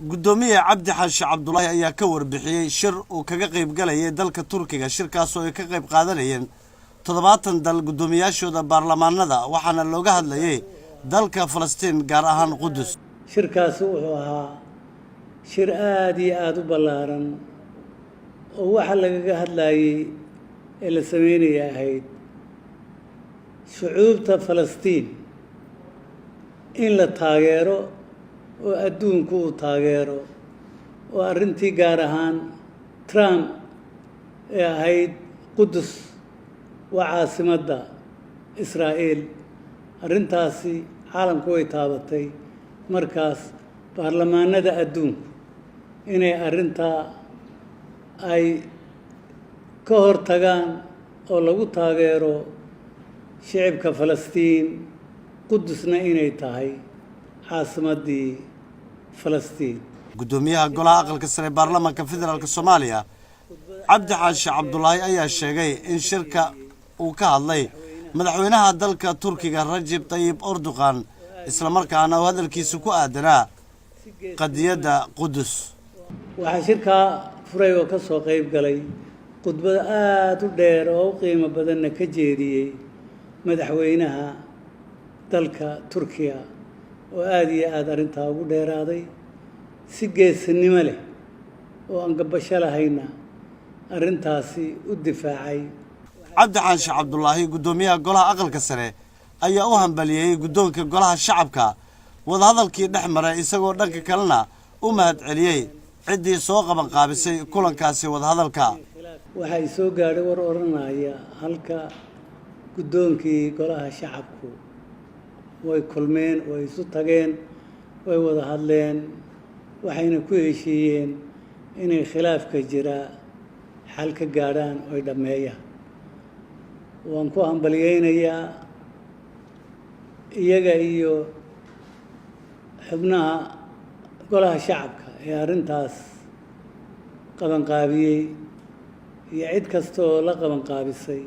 gudoomiye cabdi xaashi cabdullaahi ayaa ka warbixiyay shir uu kaga qayb galayay dalka Turkiga shirkaas oo ay ka qayb qaadanayeen 70 dal gudoomiyaashooda baarlamaanada waxaana looga hadlayay dalka Falastiin gaar ahaan Qudus. shirkaas wuxuu ahaa shir aad iyo aad u ballaaran oo waxa laga hadlayay ee la sameynayay ahayd shucuubta Falastiin in la taageero oo adduunku uu taageero oo arrintii gaar ahaan Trump ee ahayd Qudus waa caasimadda Israa'iil arrintaasi caalamku way taabatay markaas baarlamaanada adduunku inay arrintaa ay ka hortagaan oo lagu taageero shicibka Falastiin Qudusna inay tahay caasimaddii Falastiin. gudoomiyaha golaha aqalka sare baarlamaanka federaalka Soomaaliya cabdi xaashi cabdullaahi ayaa sheegay in shirka uu ka hadlay madaxweynaha dalka Turkiga Recep Tayyip Erdogan isla markaana uu hadalkiisa ku aadanaa qadiyadda Qudus. waxaa shirka furay oo ka soo qayb galay khudbad aad u dheer oo u qiimo badanna ka jeediyay madaxweynaha dalka Turkiga oo aad iyo aad arrintaa ugu dheeraaday si geesinimo leh oo aan gabasho lahayna arrintaasi u difaacay. cabdi xaashi cabdullaahi gudoomiyaha golaha aqalka sare ayaa u hambaliyay gudoonka golaha shacabka wadahadalkii dhexmaray isagoo dhanka kalena u mahadceliyay ciddii soo qaban qaabisay kulankaasi wadahadalka. waxay soo gaadhay war oranaya halka gudoonkii golaha shacabku way kulmeen way isu tageen way wada hadleen waxayna ku heshiiyeen inay khilaafka jira xal ka gaadhaan oo dhameeyaan. waan ku hambaliyeynayaa iyaga iyo xubnaha golaha shacabka ee arrintaas qabanqaabiyey iyo cid kasta oo la qabanqaabisay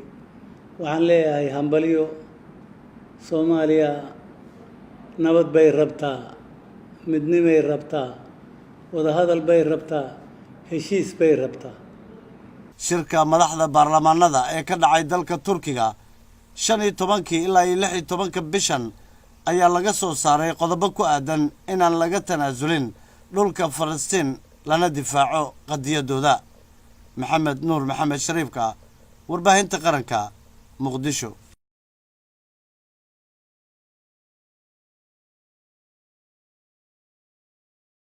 waxaan leeyahay hambaliyo. Soomaaliya nabad bay rabtaa, midnimay rabtaa, wadahadal bay rabtaa, heshiis bay rabtaa. shirka madaxda baarlamaanada ee ka dhacay dalka Turkiga 15 ilaa 16 bishan ayaa laga soo saaray qodobo ku aadan inaan laga tanaasulin dhulka Falastiin lana difaaco qadiyadooda. maxamed nuur maxamed shariifka warbaahinta qaranka Muqdisho.